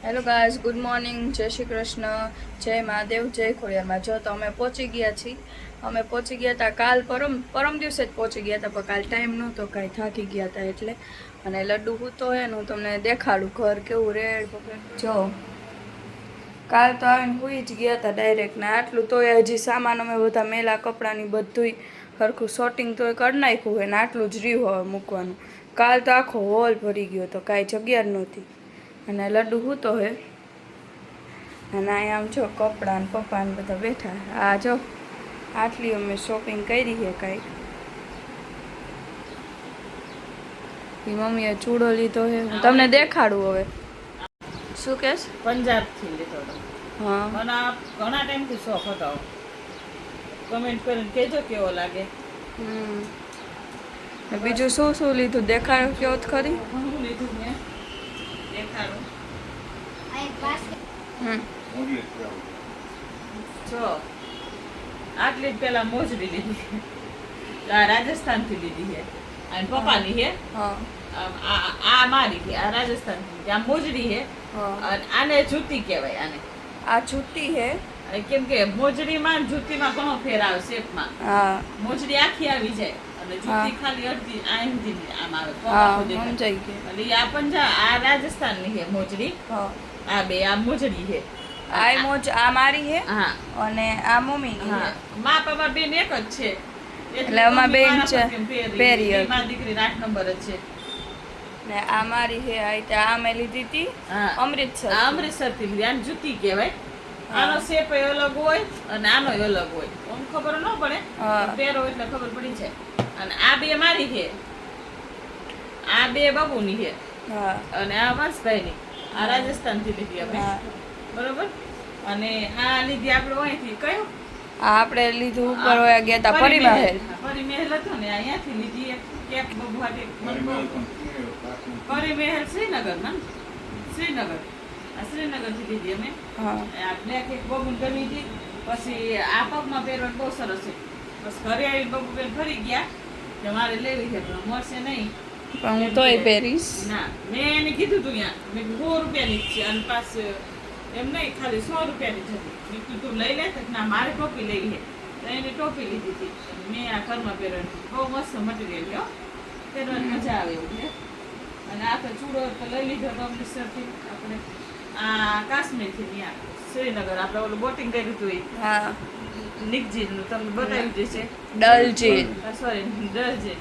Hello guys, good morning, જય શ્રી કૃષ્ણ, જય મહાદેવ, જય ખોડિયારમાં. જો તો અમે પહોંચી ગયા છીએ. અમે પહોંચી ગયા હતા કાલ પરમ દિવસે જ પહોંચી ગયા હતા, પણ કાલ ટાઈમ નહોતો, કાંઈ થાકી ગયા હતા એટલે. અને લડ્ડુ હું તો હે ને હું તમને દેખાડું ઘર કેવું રેડ પકડ. જો કાલ તો આવીને હુઈ જ ગયા હતા ડાયરેક્ટ, ને આટલું તોય હજી સામાન અમે બધા મેલા કપડાની બધુંય સરખું શોટિંગ તોય કરી નાખ્યું હોય ને આટલું જ રહ્યું હવે મૂકવાનું. કાલ તો આખો હોલ ભરી ગયો તો કાંઈ જગ્યા જ નહોતી. અને લડ્ડુ હું તો હે અને અહીંયા આમ જો કપડાં ને પપ્પા ને બધા બેઠા. આ જો આટલી અમે શોપિંગ કરી છે કાંઈક. એ મમ્મીએ ચૂડો લીધો છે, હું તમને દેખાડું હવે. શું કહેશ? પંજાબથી લીધો હતો. હા, મને આ ઘણા ટાઈમથી શોખ હતો. કમેન્ટ કરીને કહેજો કેવો લાગે. બીજું શું શું લીધું દેખાડો કયો જ ખરી. ઘણું લીધું મેં, દેખાડું. જો આટલી જ પેલા મોજડી લીધી, આ રાજસ્થાનથી લીધી છે અને પપ્પાની છે. હા આ મારી છે, આ રાજસ્થાનથી. આ મોજડી છે અને આને જૂતી કહેવાય. આને આ જૂતી હે. કેમ કે મોજડીમાં અને જૂતીમાં ઘણો ફેર આવે શેપમાં. હા મોજડી આખી આવી જાય અને જૂતી ખાલી અડધી આમ આવે. હા સમજાઈ ગયું. એટલે આ આ રાજસ્થાનની છે મોજડી. હા આ બે આ મોજડી છે. આ મોજ આ મારી હે હા અને આ મમ્મીની હા. હે. મા બાપા બેન એક જ છે. એટલે અમાર બેન છે પહેરી હતી. મારી દીકરી 8 નંબર જ છે. ને આ મારી હે. આ રીતે આ મેં લીધી હતી હા. અમૃતસર. આ અમૃતસરથી લીધી. આને જૂતી કહેવાય. આનો શેપ અલગ હોય અને આનો અલગ હોય. આમ ખબર ન પડે, હા. પહેરો એટલે ખબર પડી જાય. અને આ બે મારી છે, આ બે બાબુની છે હા અને આ વંશભાઈની. આ રાજસ્થાનથી લીધી અમે. હા. બરોબર. અને આ લીધી આપણે અહીંથી કયું આ આપણે લીધું ઉપર વયા ગયા હતા પરિમહેલ. પરિમહેલ હતો ને, અહીંયાથી લીધી એક કેપ બબુ હાટે. પરિમહેલ શ્રીનગરમાં. શ્રીનગર. આ શ્રીનગરથી લીધી અમે. હા આ બ્લેક એક બબુને ગમી હતી. પછી આ પગમાં પહેરવાનું બહુ સરસ છે. બસ ઘરે આવીને બબુ બેન ફરી ગયા કે મારે લેવી છે પણ મળશે નહીં. પણ હું તોય પહેરીશ. ના, મેં એને કીધું તું ત્યાં, મેં 100 રૂપિયાની જ છે અને પાસ એમ નહીં, ખાલી 100 રૂપિયાની જ હતી. મેં કીધું તું લઈ લે તો ના મારે ટોપી લેવી છે. તો એને ટોપી લીધી હતી. મેં આ ઘરમાં પહેરવાની. બહુ મસ્ત મટીરિયલ છે હો. પહેરવાની મજા આવે એવું છે. અને આ તો ચૂડો તો લઈ લીધો તો અમૃતસરથી આપણે. આ કાશ્મીરથી ત્યાં શ્રીનગર આપણે ઓલું બોટિંગ કર્યું હતું એ હા નિકજીનું તમને બતાવ્યું જ છે. ડલજીલ. સોરી, ડલજીલ.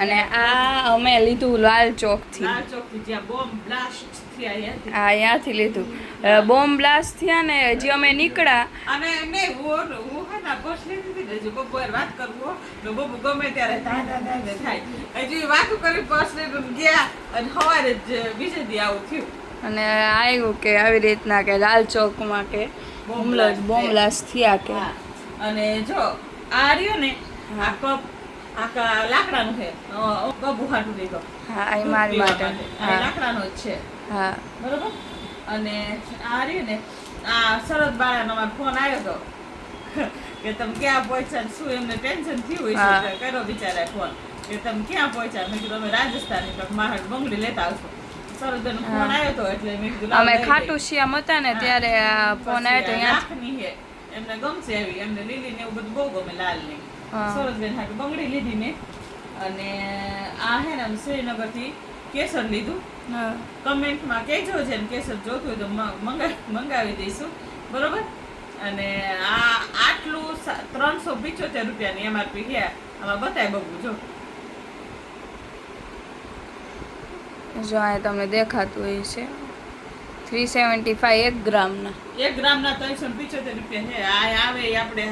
અને આ અમે લીધું લાલ ચોક થી. લાલ ચોકથી જ્યાં બોમ્બ બ્લાસ્ટ થયા ત્યાંથી. હા અહીંયાથી લીધું. બોમ્બ બ્લાસ્ટ થયા ને હજી અમે નીકળ્યા. અને નહીં હું હે ને બસ લીધી હતી ને, હજી બબુ હારે વાત કરવું હો, તો બબુ ગમે ત્યારે થાય. હજી વાતું કરી બસ લઈને ગયા અને સવારે જ બીજે દી આવું થયું. અને આવ્યું કે આવી રીતના કે લાલ ચોકમાં કે બોમ્બ બ્લાસ્ટ થયા કે. હા. અને જો આ રહ્યો ને આ કપ આખા લાકડાનું છે. બબુ હાટું લીધો. હા અહીં મારી માટે. આ હા લાકડાનો જ છે. હા બરોબર. અને આ રહ્યું ને આ શરદ બાળાનો અમારો ફોન આવ્યો હતો કે તમે ક્યાં પહોંચ્યા ને શું એમને ટેન્શન થયું હોય હા. છે. કર્યો બિચારા ફોન કે તમે ક્યાં પહોંચ્યા. મેં કીધું અમે રાજસ્થાન મારા બંગડી લેતા આવશો. શરદનો ફોન આવ્યો હતો એટલે મેં કીધું લાવ અમે લઈ ખાટુ જઈએ. શ્યામ હતા ને હા. ત્યારે આ ફોન આવ્યો તો પછી આ અહીંયા. લાખની છે એમને ગમશે એવી. એમને લીલી ને એવું બધું બહુ ગમે લાલ ને. હા. સરસબેન હાટુ બંગડી લીધી મેં. અને આ હે ને શ્રીનગરથી કેસર લીધું. હા કમેન્ટમાં કહેજો છે ને કેસર જોતું હોય તો મંગાવી દઈશું. બરોબર. અને આ આટલું 375 રૂપિયાની એમઆરપી છે. આમાં બતાય બબુ જો. જો આ તમને દેખાતું હોય છે 375 1 ગ્રામના. 1 ગ્રામના 375 રૂપિયા છે. આ આવે એ આપણે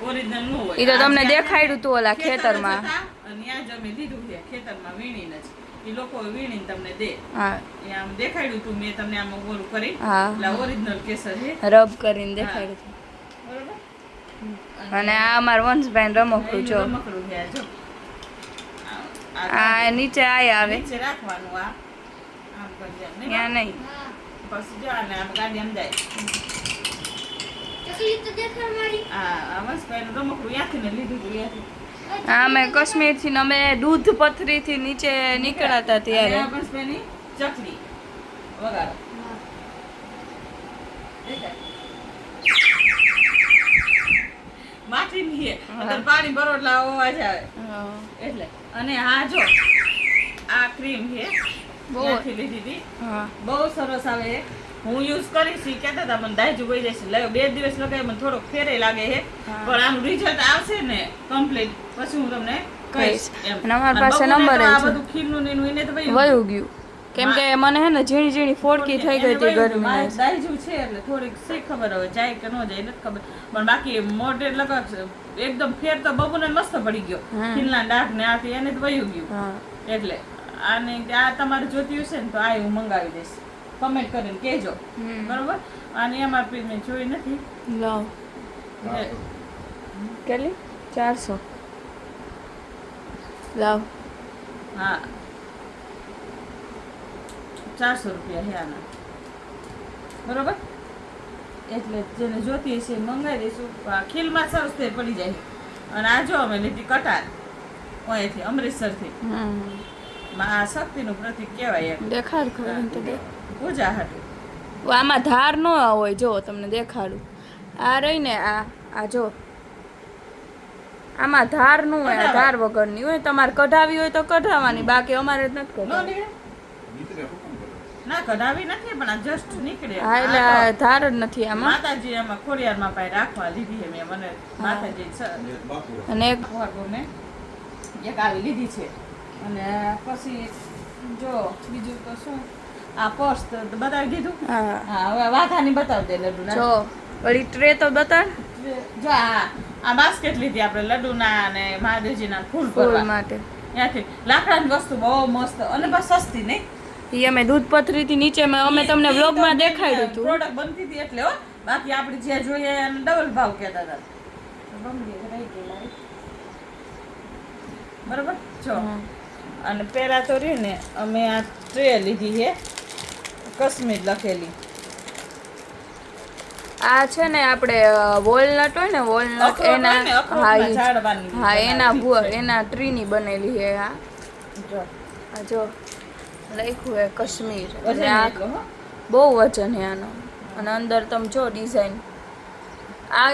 ઓરિજિનલ ન હોય. એ તો તમને આ દેખાડ્યું તું ઓલા ખેતરમાં. જતા અને ત્યાં જ અમે લીધું છે ખેતરમાં વીણીને જ. એ લોકો વીણીને તમને દે. હા એ આમ દેખાડ્યું તું મેં તમને આમ ઓલું કરી. હા. એટલે ઓરિજિનલ કેસર છે. રબ કરીને દેખાડ્યું હતું. બરોબર. અને આ અમારા વંશભાઈ રમકડું જો. રમકડું છે આ જો. આ નીચે આય આવે નીચે રાખવાનું આ આમ કરી આમ નહીં. ત્યાં નહીં. પછી જો આને આમ ગાડી આમ જાય. આ વંશભાઈનું રમકડું ત્યાંથી ને લીધું હતું ત્યાંથી. હા અમે કાશ્મીરથી ને અમે દૂધ પથરીથી નીચે નીકળ્યા હતા ત્યારે. અને આ વંશભાઈની ચકલી વગાડો. દેખાય? માટીની છે અત્યારે પાણી ભરો એટલે અવાજ આવે એટલે. અને આ જો આ ક્રીમ છે ત્યાંથી લીધી હતી, બહુ સરસ આવે. હું યુઝ કરીશ ઈ કહેતા હતા મને દાજુ વહી જશે, 2 દિવસ લગાવી મને થોડોક ફેરે લાગે છે, પણ આનું રિઝલ્ટ આવશે ને કમ્પ્લીટ પછી હું તમને કહીશ એમ. અને અમારી પાસે નંબર આ બધું ખીરનું ને એનું એને તો વયું ગયું, કેમ કે મને હે ને ઝીણી ઝીણી ફોડકી થઈ ગઈ હતી ગરમી. દાજુ છે એટલે થોડીક શી ખબર હવે જાય કે ન જાય નથી ખબર, પણ બાકી મોઢે લગાવશે એકદમ ફેર તો બબુને મસ્ત પડી ગયો, ખીલના ડાઘ ને આથી એને તો વયું ગયું. એટલે આને આ તમારે જોતી હશે ને તો આ હું મંગાવી દઈશ, કમેન્ટ કરીને કહેજો બરોબર. આની એમઆરપી મેં જોઈ નથી. લાવ કેટલી 400 લાવ. હા 400 રૂપિયા છે આના બરોબર. એટલે જેને જોતી હશે મંગાવી દઈશું. ખીલમાં સરસ તે પડી જાય. અને આ જો અમે લીધી કટાર અહીંથી અમૃતસરથી, આ શક્તિનું પ્રતીક કહેવાય એમ. દેખાડ ખબર તો દે પૂજા હાટું. આમાં ધાર ન હોય, જો તમને દેખાડું. આ રહી ને આ જો આમાં ધાર નું હોય, આ ધાર વગરની હોય. તમારે કઢાવી હોય તો કઢાવવાની, બાકી અમારે નથી કઢાવવાની. ના કઢાવી નથી પણ આ જસ્ટ નીકળે. હા એટલે આ ધાર જ નથી આમાં. માતાજી આમાં ખોડિયારમાં પાસે રાખવા લીધી છે મેં, મને માતાજી અને એક મેં એક આવી લીધી છે. અને પછી જો બીજું તો શું, આ પર્સ તો બતાવી દીધું. હા હવે વાઘાની બતાવી દે લડ્ડુ જો વળી ટ્રે તો બતાડ. જો આ બાસ્કેટ લીધી આપણે લડ્ડુના અને મહાદેવજીના ફૂલ માટે. ત્યાંથી લાકડાની વસ્તુ બહુ મસ્ત અને બસ સસ્તી નહીં. ઈ અમે દૂધ પથરીથી નીચે અમે તમને વ્લોગમાં દેખાડ્યું હતું. પ્રોડક્ટ બનતી હતી એટલે હો, બાકી આપણે જે જોઈએ એને ડબલ ભાવ કહેતા હતા. બરોબર જો. અને પેલા તો રહ્યું ને અમે આ ટ્રે લીધી છે કાશ્મીર લખેલી. આ છે ને આપણે વોલનટ હોય ને વોલનટ એના ટ્રીની બનેલી છે. આ જો લખ્યું હે કાશ્મીર. અને આ બહુ વજન છે આનો. અને અંદર તમે જો ડિઝાઇન. આ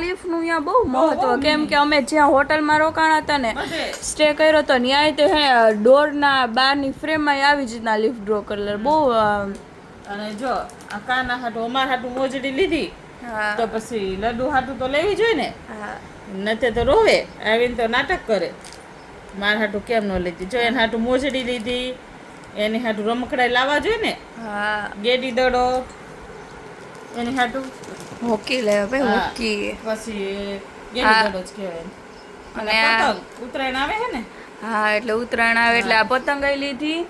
લીફનું અહીંયા બહુ મહત્વ, કેમ કે અમે જ્યાં હોટલમાં રોકાણા હતા ને સ્ટે કર્યો હતો ત્યાં તે હે ડોરના બહારની ફ્રેમમાં આવી જ રીતના લીફ ડ્રો કરેલ બહુ. અને જો આ કાના હાટું અમાર હાટું મોજડી લીધી તો પછી લડ્ડુ હાટું તો લેવી જોઈએ ને. નતે તો રોવે આવીને તો નાટક કરે માર હાટું કેમ ન લીધી. જો એને હાટું મોજડી લીધી, એની હાટું રમકડાઈ લાવવા જોઈએ ને. ગેડી દડો એની હાટું હોકી લે ભાઈ હોકી. પછી ગેડી દડો જ કહેવાય. અને પતંગ ઉત્તરાયણ આવે છે ને. હા એટલે ઉત્તરાયણ આવે એટલે આ પતંગ લીધી.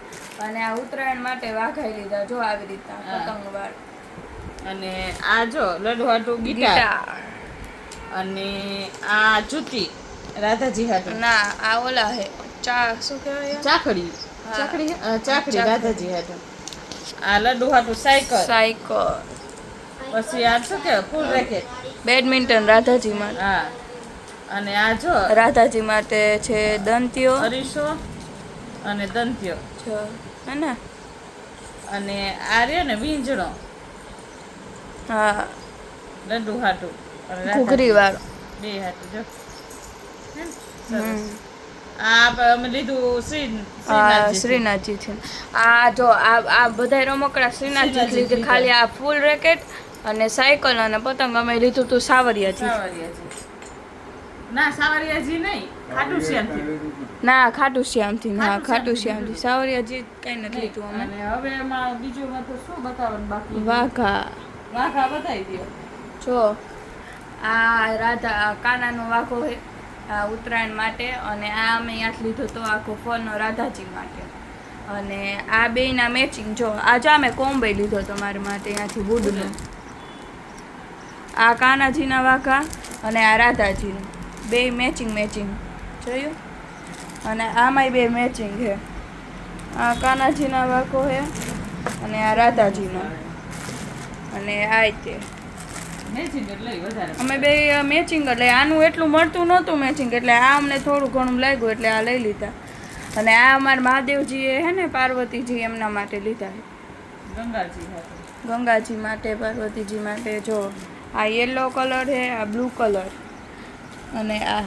અને આ ઉત્તરાયણ માટે વાઘાઈ લીધા જો આવી રીતના પતંગ વાળ. અને આ જો લડ્ડુ હાટું ગીટાર. અને આ જૂતી રાધાજી હાટું. ના આ ઓલા હે શું કહેવાય ચાકડી. ચાકડી રાધાજી હાટું. આ લડ્ડુ હાટું સાયકલ. પછી આ શું કહેવાય ફૂલ રેકેટ બેડમિન્ટન રાધાજી માટે. હા અને આ જો રાધાજી માટે છે દંત્યો અરીસો અને દંત્યો છે હે ને. અને આ રહ્યો ને વીંજણો. હા લડ્ડુ હાટું ઘૂઘરી વાળો બે હાટું જો. આ અમે લીધું શ્રીનાથજી છે. આ જો આ બધા રમકડા શ્રીનાથજી લીધું. ખાલી આ ફૂલ રેકેટ અને સાયકલ અને પતંગ અમે લીધું હતું સાવરિયાજી. ના સાવરિયાજી નહીં, ખાટુ શ્યામથી. ના ખાટુ શ્યામથી. હા ખાટુ શ્યામથી. સાવરિયાજી કઈ નથી લીધું અમે. અને હવે એમાં બીજું તો શું બતાવવાનું બાકી. વાઘા બતાવી દો. જો આ રાધા કાનાનો વાઘો છે આ ઉત્તરાયણ માટે. અને આ અમે ત્યાંથી લીધો તો આખો ફળનો રાધાજી માટે. અને આ બેયના મેચિંગ જો આજે અમે કોમ્બે લીધો તો મારી માટે ત્યાંથી વુડનો. આ કાનાજીના વાઘા અને આ રાધાજીનું બે મેચિંગ જોયું. અને આમાંય બે મેચિંગ છે. આ કાનાજીના વાઘો છે અને આ રાધાજીનો. અને આ તે અમે બે મેચિંગ એટલે આનું એટલું મળતું નહોતું મેચિંગ, એટલે આ અમને થોડું ઘણું લાગ્યું એટલે આ લઈ લીધા. અને આ અમારા મહાદેવજી હે ને પાર્વતીજી એમના માટે લીધા છે. ગંગાજી માટે, પાર્વતીજી માટે. જો આ યલો કલર છે, આ બ્લુ કલર, અને આ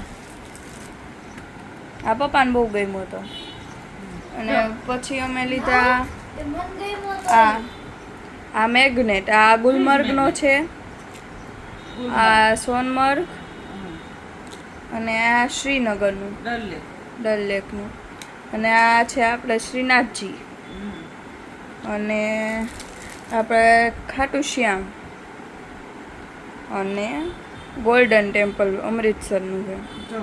પપ્પાને બહુ ગમ્યો હતો. અને પછી અમે લીધા આ મેગ્નેટ. આ ગુલમર્ગનો છે, આ સોનમર્ગ, અને આ શ્રીનગરનું ડલ લેકનું, અને આ છે આપણે શ્રીનાથજી, અને આપણે ખાટુ શ્યામ, અને ગોલ્ડન ટેમ્પલ અમૃતસરનું છે. જો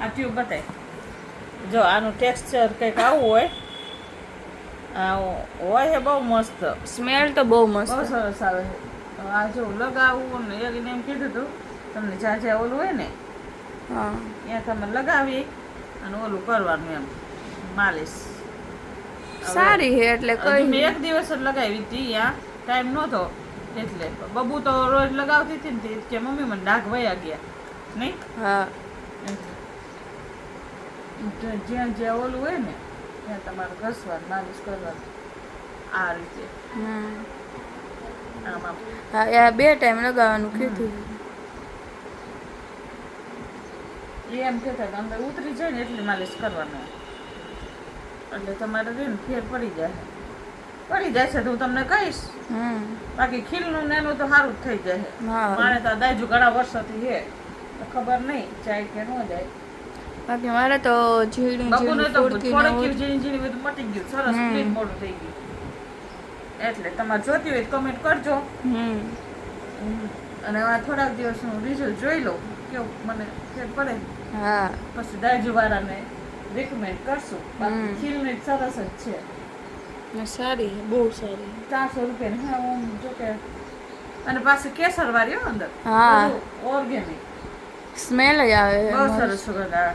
આ ટ્યુબ બતાય. જો આનું ટેક્સચર કંઈક આવું હોય. આ હોય છે બહુ મસ્ત, સ્મેલ તો બહુ બહુ મસ્ત. સરસ આવે છે. આ જો લગાવવું ને એકને એમ કીધું હતું તમને જ્યાં જ્યાં ઓલું હોય ને હા, ત્યાં તમે લગાવી અને ઓલું કરવાનું એમ માલિશ. સારી છે એટલે હજુ મેં કઈ. એક દિવસ જ લગાવી હતી, ત્યાં ટાઈમ નહોતો એટલે. બબુ તો રોજ લગાવતી હતી ને તે કે મમ્મી મને ડાઘ વયા ગયા નહીં. હા, જ્યાં જ્યાં ઓલું હોય ને ત્યાં તમારે ઘસવાનું માલિશ કરવાનું આ રીતે આમ આમ. હા, આ 2 ટાઈમ લગાવવાનું કીધું. એ એમ કહેતા કે અંદર ઉતરી જાય ને એટલી માલિશ કરવાનું એટલે તમારે છે ને ફેર પડી જાય છે તો હું તમને કહીશ. બાકી ખીલનું ને એનું તો સારું જ થઈ જાય. હા. મારે તો આ દાજુ ઘણા વર્ષોથી છે તો ખબર નહીં જાય કે ન જાય. બાકી મારે તો ઝીણી બબુને ઝીણી તો ફોડકી થોડીક ને ઝીણી ઝીણી બધું મટી ગયું સરસ ક્લીન મોડું થઈ ગયું. એટલે તમારે જોતી હોય તો કમેન્ટ કરજો અને આ થોડાક દિવસનું રિઝલ્ટ જોઈ લઉં કેવું મને ફેર પડે. હા, પછી દાજુવાળાને રિકમેન્ડ કરશું. બાકી ખીલની સરસ જ છે. સારી છે, બહુ સારી. 400 રૂપિયાની. હા હું જો કે અને પાછી કેસર વાળી હો અંદર. હા. ઓર્ગેનિક સ્મેલ જ આવે બહુ છે સરસ સુગંધ આવે.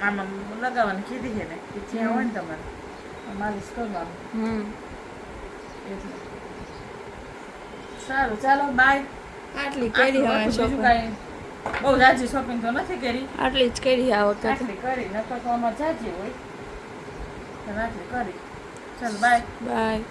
આમાં લગાવવાની કીધી છે ને કે જ્યાં હોય ને તમારે માલિશ કરવાનું એટલે. સારું ચાલો બાય. આટલી કરી હવે બીજું શોપિંગ. કાંઈ બહુ જાજી શોપિંગ તો નથી કરી. આટલી જ કરી આ વખતે. આટલી કરી નકર તો આમાં જાજી હોય તો આટલી કરી. ચાલો બાય. બાય.